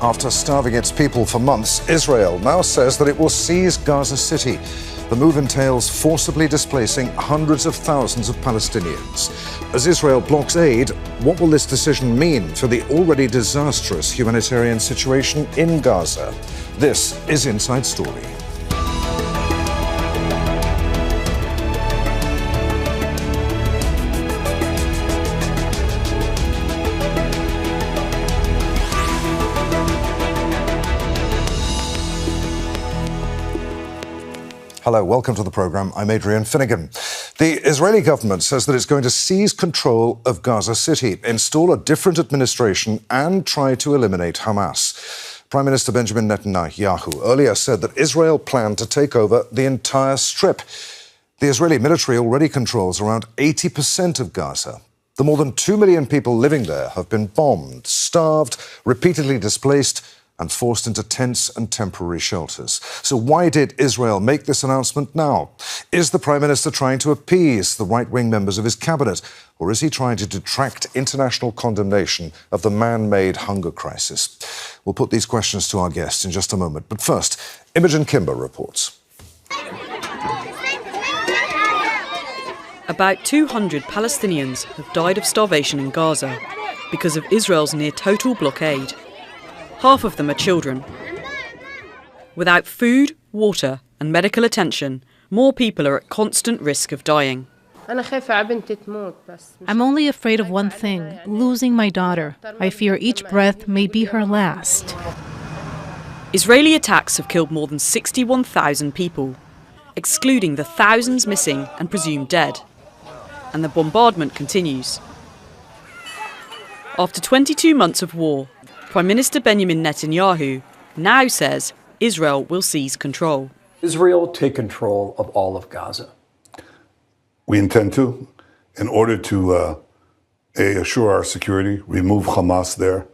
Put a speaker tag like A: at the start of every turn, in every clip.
A: After starving its people for months, Israel now says that it will seize Gaza City. The move entails forcibly displacing hundreds of thousands of Palestinians. As Israel blocks aid, what will this decision mean for the already disastrous humanitarian situation in Gaza? This is Inside Story. Hello, welcome to the programme. I'm Adrian Finnegan. The Israeli government says that it's going to seize control of Gaza City, install a different administration and try to eliminate Hamas. Prime Minister Benjamin Netanyahu earlier said that Israel planned to take over the entire strip. The Israeli military already controls around 80% of Gaza. The more than 2 million people living there have been bombed, starved, repeatedly displaced, and forced into tents and temporary shelters. So why did Israel make this announcement now? Is the Prime Minister trying to appease the right-wing members of his cabinet, or is he trying to detract international condemnation of the man-made hunger crisis? We'll put these questions to our guests in just a moment. But first, Imogen Kimber reports.
B: About 200 Palestinians have died of starvation in Gaza because of Israel's near-total blockade. Half of them are children. Without food, water and medical attention, more people are at constant risk of dying.
C: I'm only afraid of one thing, losing my daughter. I fear each breath may be her last.
B: Israeli attacks have killed more than 61,000 people, excluding the thousands missing and presumed dead. And the bombardment continues. After 22 months of war, Prime Minister Benjamin Netanyahu now says Israel will seize control.
D: Israel take control of all of Gaza.
E: We intend to, in order to assure our security, remove Hamas there,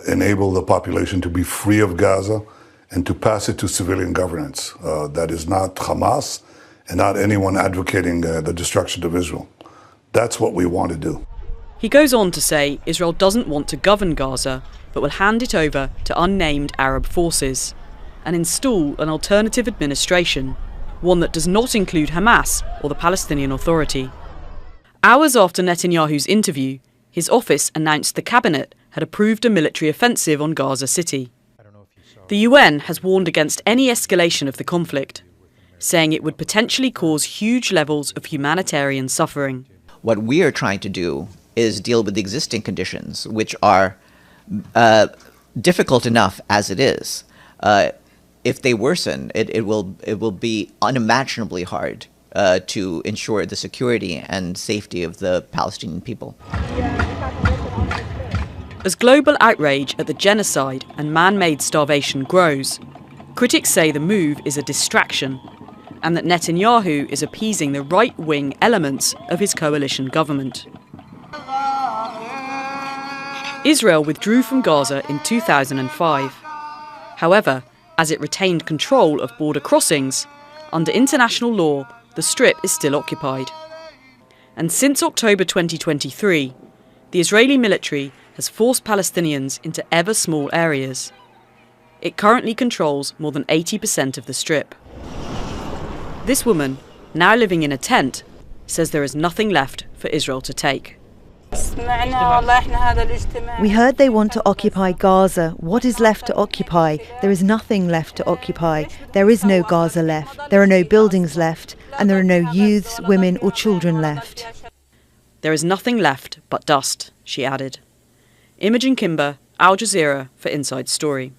E: enable the population to be free of Gaza, and to pass it to civilian governance. That is not Hamas and not anyone advocating the destruction of Israel. That's what we want to do.
B: He goes on to say Israel doesn't want to govern Gaza, but will hand it over to unnamed Arab forces and install an alternative administration, one that does not include Hamas or the Palestinian Authority. Hours after Netanyahu's interview, his office announced the cabinet had approved a military offensive on Gaza City. The UN has warned against any escalation of the conflict, saying it would potentially cause huge levels of humanitarian suffering.
F: What we are trying to do is deal with the existing conditions, which are difficult enough as it is. If they worsen, it will be unimaginably hard to ensure the security and safety of the Palestinian people.
B: As global outrage at the genocide and man-made starvation grows, critics say the move is a distraction and that Netanyahu is appeasing the right-wing elements of his coalition government. Israel withdrew from Gaza in 2005. However, as it retained control of border crossings, under international law, the strip is still occupied. And since October 2023, the Israeli military has forced Palestinians into ever small areas. It currently controls more than 80% of the strip. This woman, now living in a tent, says there is nothing left for Israel to take.
G: We heard they want to occupy Gaza. What is left to occupy? There is nothing left to occupy. There is no Gaza left. There are no buildings left. And there are no youths, women or children left.
B: There is nothing left but dust, she added. Imogen Kimber, Al Jazeera for Inside Story.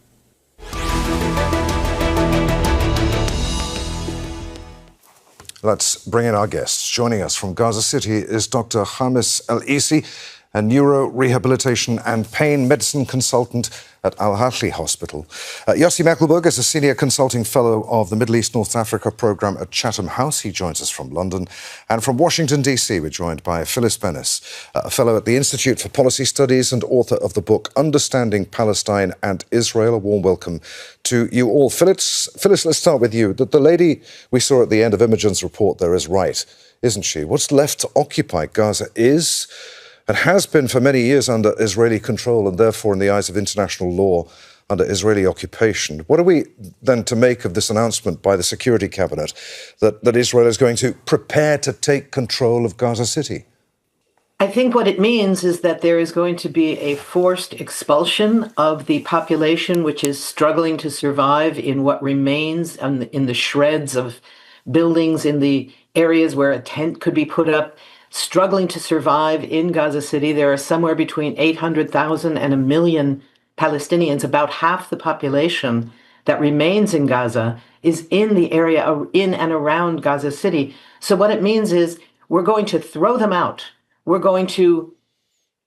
A: Let's bring in our guests. Joining us from Gaza City is Dr. Hamis El-Isi, a neuro-rehabilitation and pain medicine consultant at Al-Ahli Hospital. Yossi Mekelberg is a senior consulting fellow of the Middle East North Africa programme at Chatham House. He joins us from London. And from Washington, D.C., we're joined by Phyllis Bennis, a fellow at the Institute for Policy Studies and author of the book Understanding Palestine and Israel. A warm welcome to you all. Phyllis, let's start with you. The lady we saw at the end of Imogen's report there is right, isn't she? What's left to occupy Gaza is and has been for many years under Israeli control and therefore, in the eyes of international law, under Israeli occupation. What are we then to make of this announcement by the Security Cabinet that Israel is going to prepare to take control of Gaza City?
H: I think what it means is that there is going to be a forced expulsion of the population which is struggling to survive in what remains in the shreds of buildings, in the areas where a tent could be put up, struggling to survive in Gaza City. There are somewhere between 800,000 and 1 million Palestinians. About half the population that remains in Gaza is in the area in and around Gaza City. So what it means is we're going to throw them out. We're going to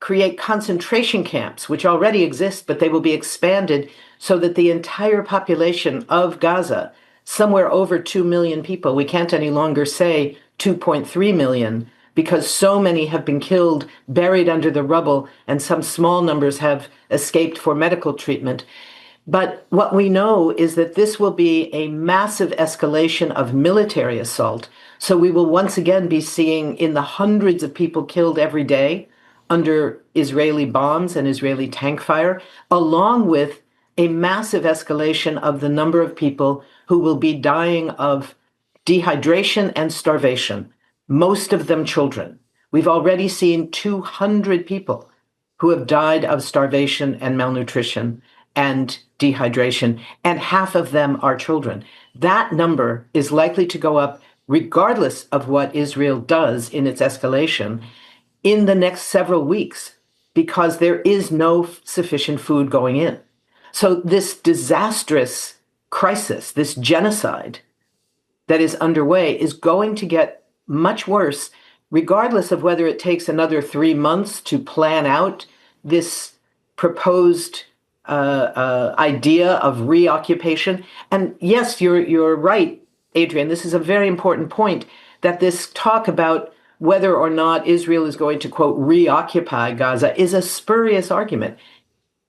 H: create concentration camps, which already exist, but they will be expanded so that the entire population of Gaza, somewhere over 2 million people, we can't any longer say 2.3 million, because so many have been killed, buried under the rubble, and some small numbers have escaped for medical treatment. But what we know is that this will be a massive escalation of military assault. So we will once again be seeing in the hundreds of people killed every day under Israeli bombs and Israeli tank fire, along with a massive escalation of the number of people who will be dying of dehydration and starvation, most of them children. We've already seen 200 people who have died of starvation and malnutrition and dehydration, and half of them are children. That number is likely to go up regardless of what Israel does in its escalation in the next several weeks, because there is no sufficient food going in. So this disastrous crisis, this genocide that is underway, is going to get much worse, regardless of whether it takes another 3 months to plan out this proposed idea of reoccupation. And yes, you're right, Adrian, this is a very important point, that this talk about whether or not Israel is going to, quote, reoccupy Gaza is a spurious argument.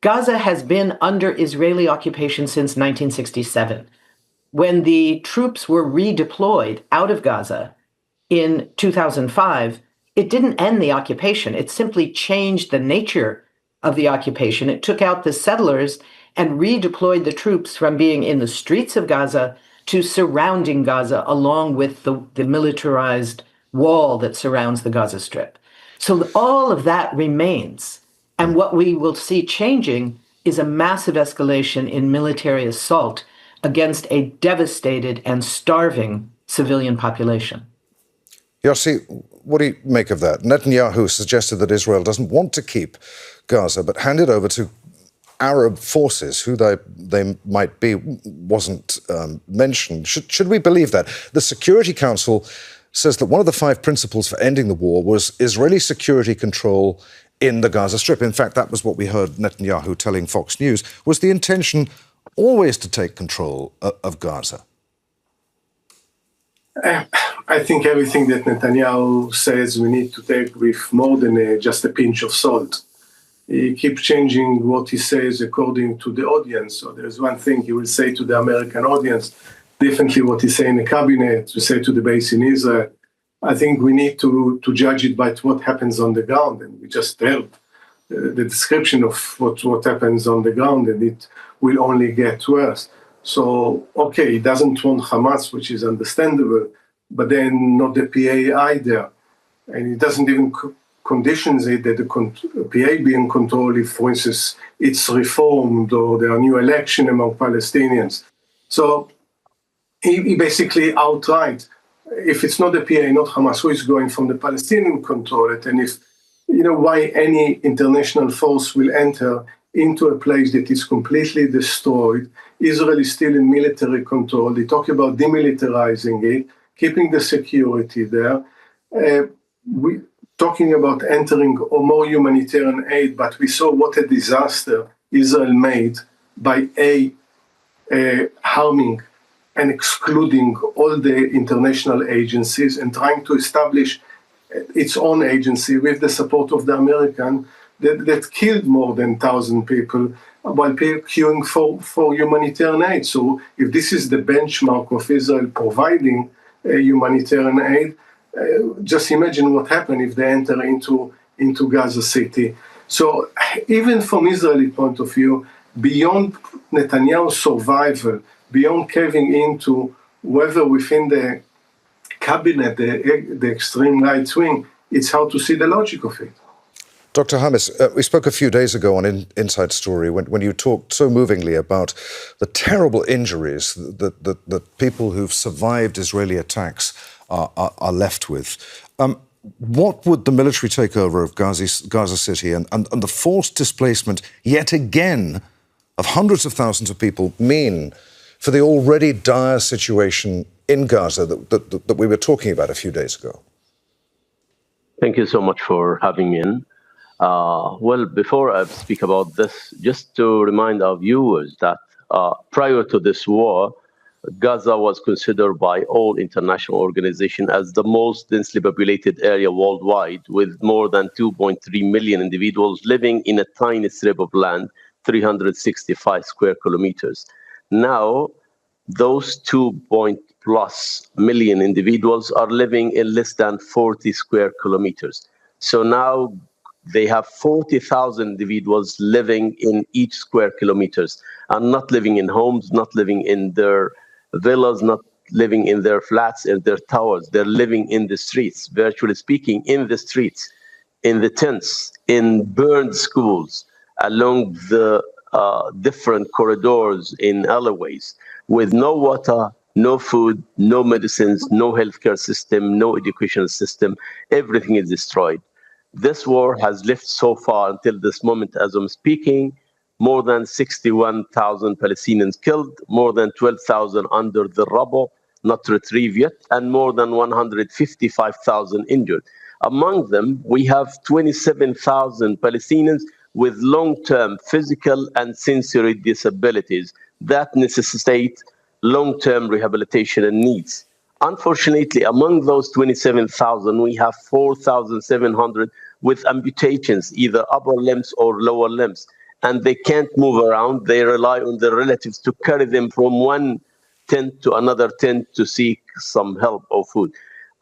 H: Gaza has been under Israeli occupation since 1967. When the troops were redeployed out of Gaza in 2005, it didn't end the occupation. It simply changed the nature of the occupation. It took out the settlers and redeployed the troops from being in the streets of Gaza to surrounding Gaza, along with the militarized wall that surrounds the Gaza Strip. So all of that remains. And what we will see changing is a massive escalation in military assault against a devastated and starving civilian population.
A: Yossi, what do you make of that? Netanyahu suggested that Israel doesn't want to keep Gaza, but hand it over to Arab forces, who they might be, wasn't mentioned. Should we believe that? The Security Council says that one of the 5 principles for ending the war was Israeli security control in the Gaza Strip. In fact, that was what we heard Netanyahu telling Fox News, was the intention always to take control of Gaza.
I: I think everything that Netanyahu says we need to take with more than just a pinch of salt. He keeps changing what he says according to the audience. So there's one thing he will say to the American audience, differently what he say in the cabinet, to say to the base in Israel. I think we need to judge it by what happens on the ground. And we just heard the description of what happens on the ground, and it will only get worse. So, okay, he doesn't want Hamas, which is understandable, but then not the PA either. And he doesn't even conditions it that the PA be in control if, for instance, it's reformed or there are new elections among Palestinians. So he basically outright, if it's not the PA, not Hamas, who is going from the Palestinian control it, and if, why any international force will enter into a place that is completely destroyed. Israel is still in military control. They talk about demilitarizing it, keeping the security there. We talking about entering more humanitarian aid, but we saw what a disaster Israel made by harming and excluding all the international agencies and trying to establish its own agency with the support of the American that killed more than 1,000 people while queuing for humanitarian aid. So if this is the benchmark of Israel providing humanitarian aid, just imagine what happened if they enter into into Gaza City. So even from Israeli point of view, beyond Netanyahu's survival, beyond caving into whether within the cabinet, the extreme right wing, it's how to see the logic of it.
A: Dr. Hamis, we spoke a few days ago on Inside Story when you talked so movingly about the terrible injuries that people who've survived Israeli attacks are left with. What would the military takeover of Gaza City and the forced displacement, yet again, of hundreds of thousands of people mean for the already dire situation in Gaza that we were talking about a few days ago?
J: Thank you so much for having me in. Well, before I speak about this, just to remind our viewers that prior to this war, Gaza was considered by all international organizations as the most densely populated area worldwide, with more than 2.3 million individuals living in a tiny strip of land, 365 square kilometers. Now, those 2+ million individuals are living in less than 40 square kilometers. So now they have 40,000 individuals living in each square kilometers and not living in homes, not living in their villas, not living in their flats and their towers. They're living in the streets, virtually speaking, in the streets, in the tents, in burned schools, along the different corridors, in alleyways, with no water, no food, no medicines, no healthcare system, no educational system. Everything is destroyed. This war has left so far until this moment, as I'm speaking, more than 61,000 Palestinians killed, more than 12,000 under the rubble, not retrieved yet, and more than 155,000 injured. Among them, we have 27,000 Palestinians with long-term physical and sensory disabilities that necessitate long-term rehabilitation and needs. Unfortunately, among those 27,000, we have 4,700 with amputations, either upper limbs or lower limbs, and they can't move around. They rely on their relatives to carry them from one tent to another tent to seek some help or food.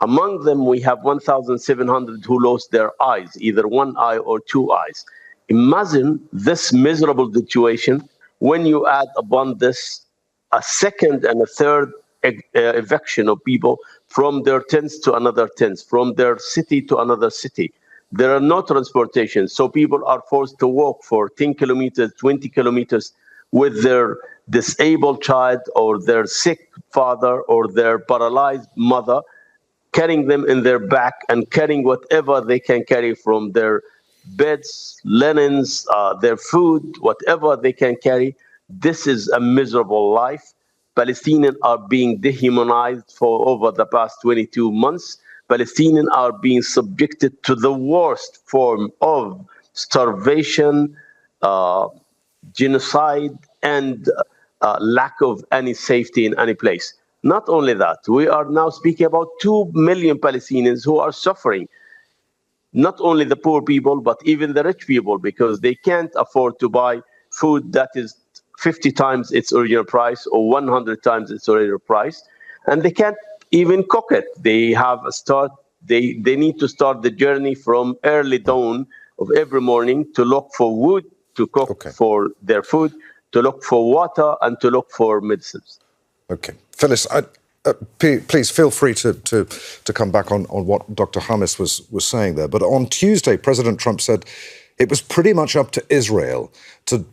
J: Among them, we have 1,700 who lost their eyes, either one eye or two eyes. Imagine this miserable situation when you add upon this a second and a third eviction of people from their tents to another tents, from their city to another city. There are no transportation, so people are forced to walk for 10 kilometers, 20 kilometers with their disabled child or their sick father or their paralyzed mother, carrying them in their back and carrying whatever they can carry from their beds, linens, their food, whatever they can carry. This is a miserable life. Palestinians are being dehumanized for over the past 22 months. Palestinians are being subjected to the worst form of starvation, genocide, and lack of any safety in any place. Not only that, we are now speaking about 2 million Palestinians who are suffering. Not only the poor people, but even the rich people, because they can't afford to buy food that is 50 times its original price or 100 times its original price. And they can't even cook it. They have they need to start the journey from early dawn of every morning to look for wood, to cook for their food, to look for water, and to look for medicines.
A: Okay. Phyllis, please feel free to come back on what Dr. Hamis was saying there. But on Tuesday, President Trump said it was pretty much up to Israel to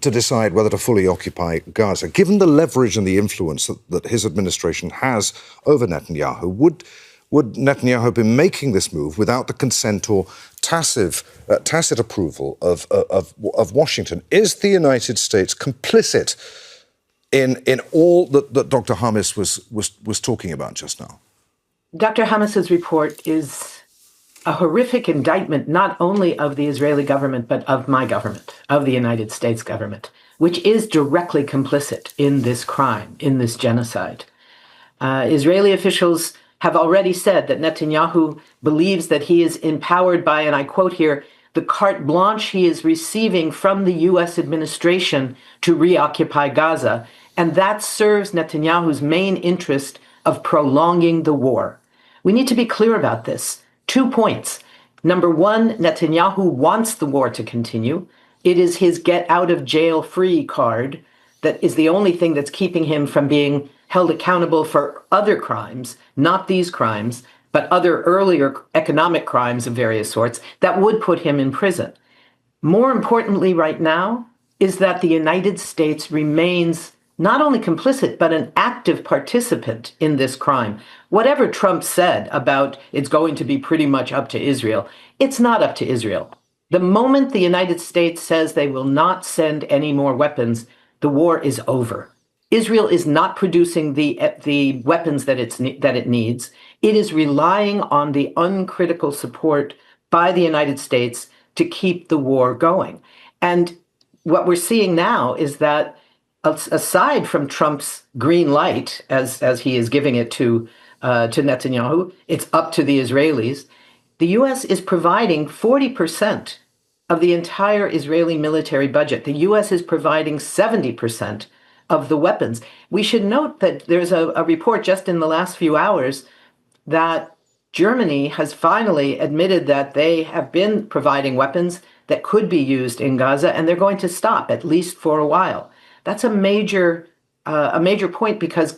A: decide whether to fully occupy Gaza. Given the leverage and the influence that his administration has over Netanyahu, would Netanyahu be making this move without the consent or tacit approval of Washington? Is the United States complicit in all that Dr. Hamis was talking about just now?
H: Dr. Hamis's report is a horrific indictment not only of the Israeli government, but of my government, of the United States government, which is directly complicit in this crime, in this genocide. Israeli officials have already said that Netanyahu believes that he is empowered by, and I quote here, the carte blanche he is receiving from the U.S. administration to reoccupy Gaza, and that serves Netanyahu's main interest of prolonging the war. We need to be clear about this. 2 points. Number one, Netanyahu wants the war to continue. It is his get out of jail free card that is the only thing that's keeping him from being held accountable for other crimes, not these crimes, but other earlier economic crimes of various sorts that would put him in prison. More importantly right now is that the United States remains not only complicit, but an active participant in this crime. Whatever Trump said about it's going to be pretty much up to Israel, it's not up to Israel. The moment the United States says they will not send any more weapons, the war is over. Israel is not producing the weapons that it needs. It is relying on the uncritical support by the United States to keep the war going. And what we're seeing now is that, aside from Trump's green light, as he is giving it to Netanyahu, it's up to the Israelis. The U.S. is providing 40% of the entire Israeli military budget. The U.S. is providing 70% of the weapons. We should note that there's a report just in the last few hours that Germany has finally admitted that they have been providing weapons that could be used in Gaza, and they're going to stop, at least for a while. That's a major point because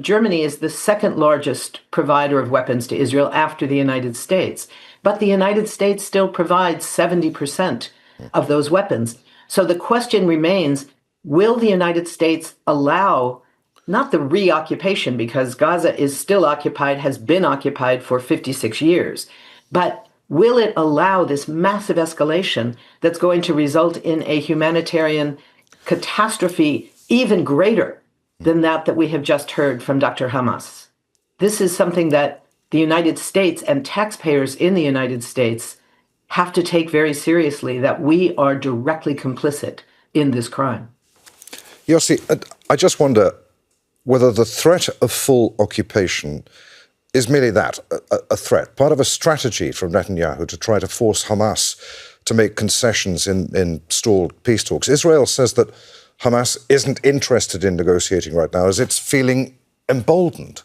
H: Germany is the second largest provider of weapons to Israel after the United States. But the United States still provides 70% of those weapons. So the question remains, will the United States allow not the reoccupation, because Gaza is still occupied, has been occupied for 56 years, but will it allow this massive escalation that's going to result in a humanitarian catastrophe even greater than that we have just heard from Dr. Hamas? This is something that the United States and taxpayers in the United States have to take very seriously, that we are directly complicit in this crime.
A: Yossi, I just wonder whether the threat of full occupation is merely that, a threat, part of a strategy from Netanyahu to try to force Hamas to make concessions in stalled peace talks. Israel says that Hamas isn't interested in negotiating right now as it's feeling emboldened.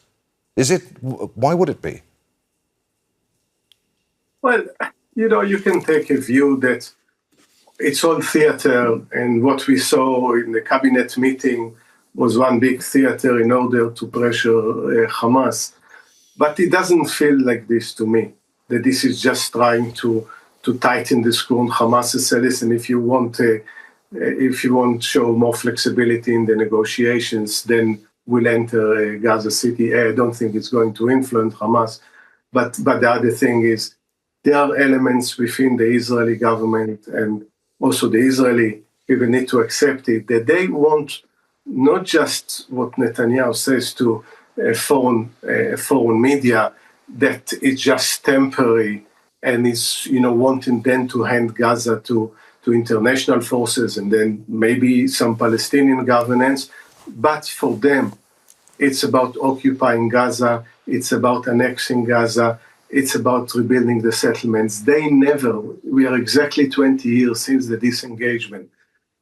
A: Is it? Why would it be?
I: Well, you can take a view that it's all theater, and what we saw in the cabinet meeting was one big theater in order to pressure Hamas. But it doesn't feel like this to me, that this is just trying to tighten the screw on Hamas and say, listen, if you want to show more flexibility in the negotiations, then we'll enter Gaza City. I don't think it's going to influence Hamas. But the other thing is, there are elements within the Israeli government and also the Israeli people need to accept it, that they want not just what Netanyahu says to foreign media, that it's just temporary and is wanting then to hand Gaza to international forces and then maybe some Palestinian governance. But for them, it's about occupying Gaza, it's about annexing Gaza, it's about rebuilding the settlements. We are exactly 20 years since the disengagement.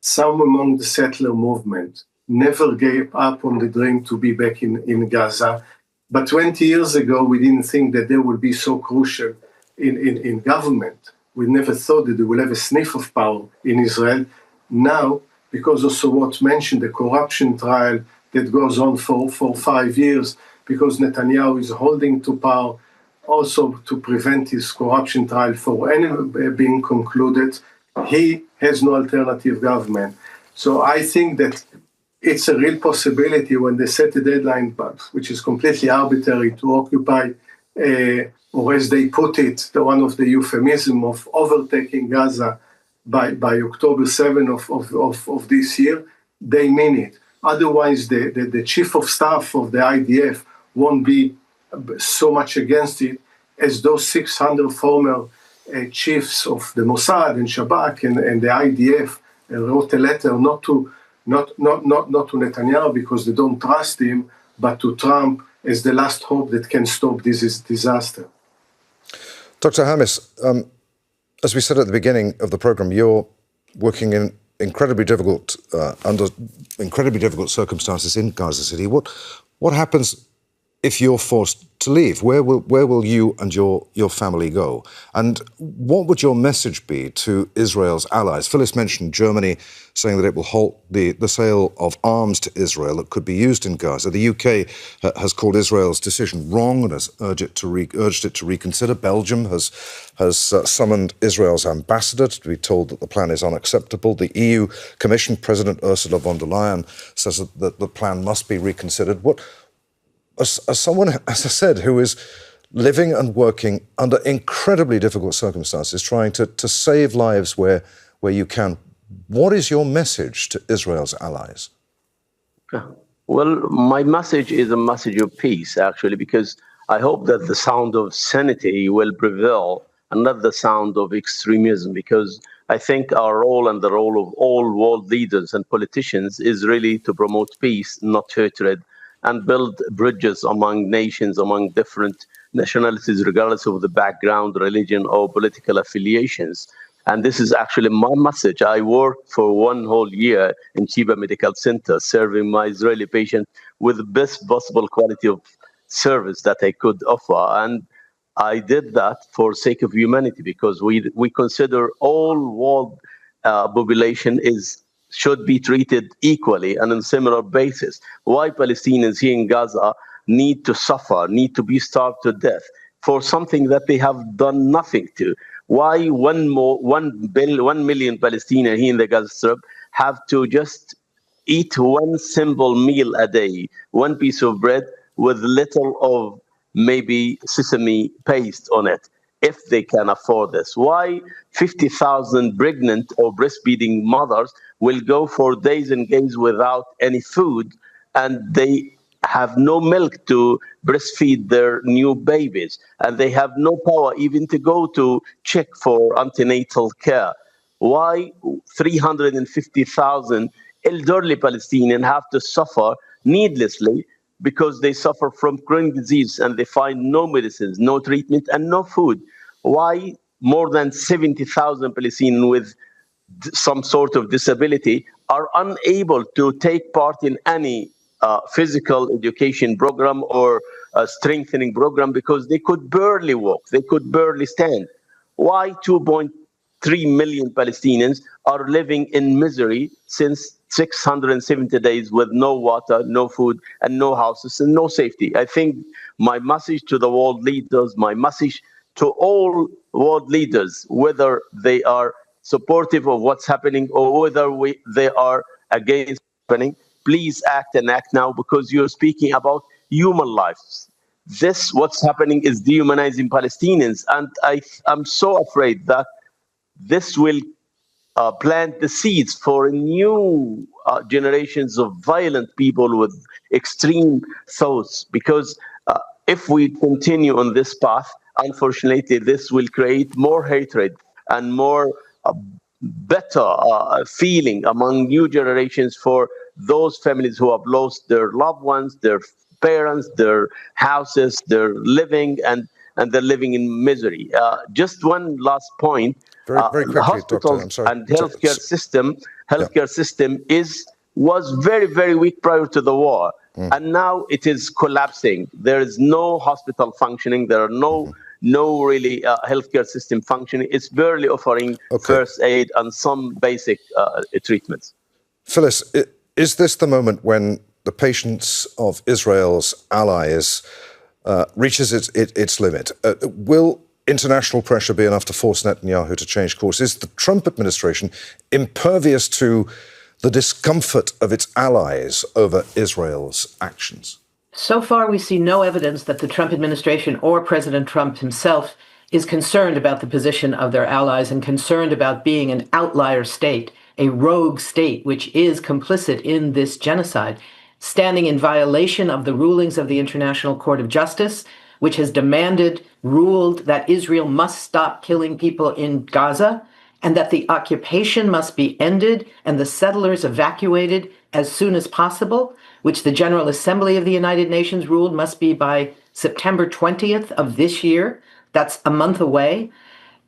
I: Some among the settler movement never gave up on the dream to be back in Gaza. But 20 years ago, we didn't think that they would be so crucial in government. We never thought that they will have a sniff of power in Israel. Now, because also what mentioned, the corruption trial that goes on for 5 years, because Netanyahu is holding to power, also to prevent his corruption trial from being concluded, he has no alternative government. So I think that it's a real possibility when they set a deadline, which is completely arbitrary, to occupy, or as they put it, one of the euphemism of overtaking Gaza by October 7 of this year. They mean it. Otherwise, the chief of staff of the IDF won't be so much against it as those 600 former chiefs of the Mossad and Shabak and the IDF wrote a letter not to Netanyahu because they don't trust him, but to Trump as the last hope that can stop this disaster.
A: Dr. Hamis, as we said at the beginning of the program, you're working in under incredibly difficult circumstances in Gaza City. What happens if you're forced leave? Where will you and your family go? And what would your message be to Israel's allies? Phyllis mentioned Germany saying that it will halt the sale of arms to Israel that could be used in Gaza. The UK has called Israel's decision wrong and has urged it to reconsider. Belgium has summoned Israel's ambassador to be told that the plan is unacceptable. The EU Commission President Ursula von der Leyen says that the plan must be reconsidered. As someone, as I said, who is living and working under incredibly difficult circumstances, trying to save lives where you can, what is your message to Israel's allies?
J: Well, my message is a message of peace, actually, because I hope that the sound of sanity will prevail and not the sound of extremism, because I think our role and the role of all world leaders and politicians is really to promote peace, not hatred, and build bridges among nations, among different nationalities, regardless of the background, religion, or political affiliations. And this is actually my message. I worked for 1 whole year in Sheba Medical Center, serving my Israeli patients with the best possible quality of service that I could offer. And I did that for sake of humanity, because we consider all world population should be treated equally and on a similar basis. Why Palestinians here in Gaza need to suffer, need to be starved to death for something that they have done nothing to? Why 1 million Palestinians here in the Gaza Strip have to just eat one simple meal a day, one piece of bread with little of maybe sesame paste on it, if they can afford this? Why 50,000 pregnant or breastfeeding mothers will go for days and days without any food, and they have no milk to breastfeed their new babies, and they have no power even to go to check for antenatal care? Why 350,000 elderly Palestinians have to suffer needlessly because they suffer from chronic disease and they find no medicines, no treatment, and no food? Why more than 70,000 Palestinians with some sort of disability are unable to take part in any physical education program or strengthening program because they could barely walk, they could barely stand? Why 2.3 million Palestinians are living in misery since 670 days with no water, no food, and no houses and no safety? I think my message to the world leaders, my message to all world leaders, whether they are supportive of what's happening or whether they are against what's happening, please act and act now, because you're speaking about human lives. What's happening is dehumanizing Palestinians, and I'm so afraid that this will plant the seeds for new generations of violent people with extreme thoughts, because if we continue on this path, unfortunately, this will create more hatred and more better feeling among new generations for those families who have lost their loved ones, their parents, their houses, their living, and they're living in misery. Just one last point.
A: Very quickly,
J: hospitals
A: Doctor,
J: and healthcare system was very, very weak prior to the war, and now it is collapsing. There is no hospital functioning. There are no really healthcare system functioning. It's barely offering first aid and some basic treatments.
A: Phyllis, is this the moment when the patience of Israel's allies reaches its limit? Will international pressure be enough to force Netanyahu to change course? Is the Trump administration impervious to the discomfort of its allies over Israel's actions?
H: So far, we see no evidence that the Trump administration or President Trump himself is concerned about the position of their allies and concerned about being an outlier state, a rogue state, which is complicit in this genocide, standing in violation of the rulings of the International Court of Justice, which has ruled that Israel must stop killing people in Gaza, and that the occupation must be ended and the settlers evacuated as soon as possible, which the General Assembly of the United Nations ruled must be by September 20th of this year. That's a month away.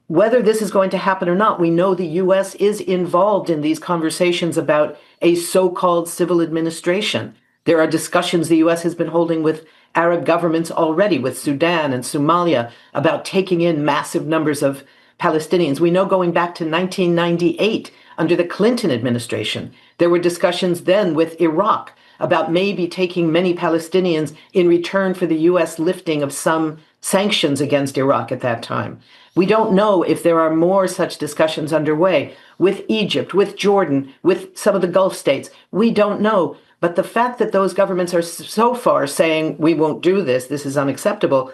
H: Whether this is going to happen or not, we know the U.S. is involved in these conversations about a so-called civil administration. There are discussions the U.S. has been holding with Arab governments already with Sudan and Somalia about taking in massive numbers of Palestinians. We know going back to 1998 under the Clinton administration, there were discussions then with Iraq about maybe taking many Palestinians in return for the U.S. lifting of some sanctions against Iraq at that time. We don't know if there are more such discussions underway with Egypt, with Jordan, with some of the Gulf states. We don't know. But the fact that those governments are so far saying we won't do this, this is unacceptable,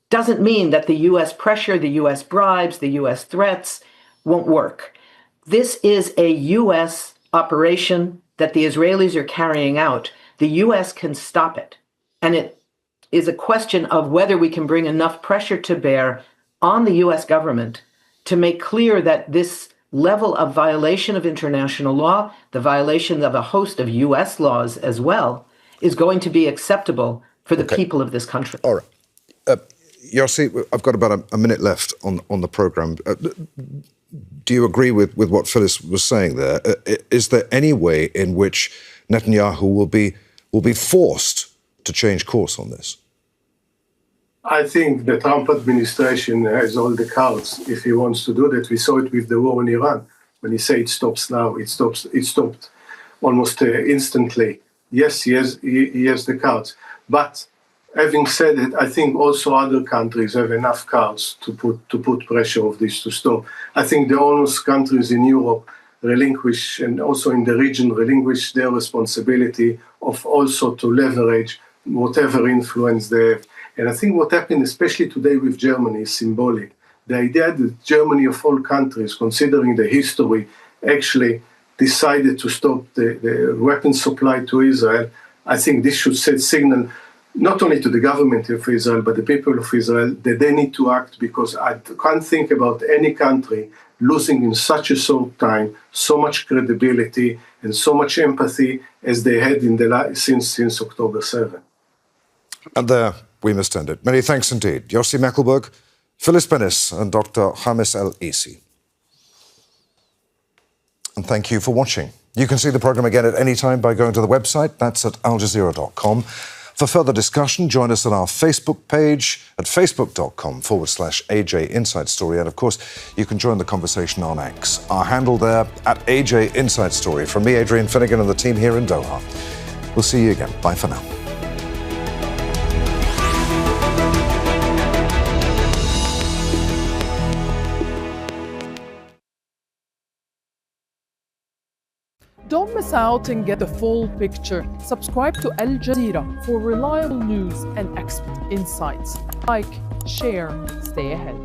H: doesn't mean that the U.S. pressure, the U.S. bribes, the U.S. threats won't work. This is a U.S. operation that the Israelis are carrying out. The U.S. can stop it. And it is a question of whether we can bring enough pressure to bear on the U.S. government to make clear that this level of violation of international law, the violation of a host of U.S. laws as well, is going to be acceptable for the people of this country.
A: All right. Yossi, I've got about a minute left on the programme. Do you agree with what Phyllis was saying there? Is there any way in which Netanyahu will be forced to change course on this?
I: I think the Trump administration has all the cards if he wants to do that. We saw it with the war in Iran. When he said it stops now, it stopped almost instantly. Yes, he has the cards. But having said it, I think also other countries have enough cards to put pressure of this to stop. I think the honest countries in Europe relinquish, and also in the region relinquish their responsibility of also to leverage whatever influence they have. And I think what happened, especially today with Germany, is symbolic. The idea that Germany of all countries, considering the history, actually decided to stop the weapons supply to Israel, I think this should set signal not only to the government of Israel, but the people of Israel, that they need to act, because I can't think about any country losing in such a short time so much credibility and so much empathy as they had since October 7.
A: And there we must end it. Many thanks indeed. Yossi Mekelberg, Phyllis Bennis and Dr. Hamis El-Isi. And thank you for watching. You can see the programme again at any time by going to the website. That's at aljazeera.com. For further discussion, join us on our Facebook page at facebook.com/AJ Inside Story. And of course, you can join the conversation on X. Our handle there at AJ Inside Story. From me, Adrian Finnegan, and the team here in Doha. We'll see you again. Bye for now.
K: Don't miss out and get the full picture. Subscribe to Al Jazeera for reliable news and expert insights. Like, share, stay ahead.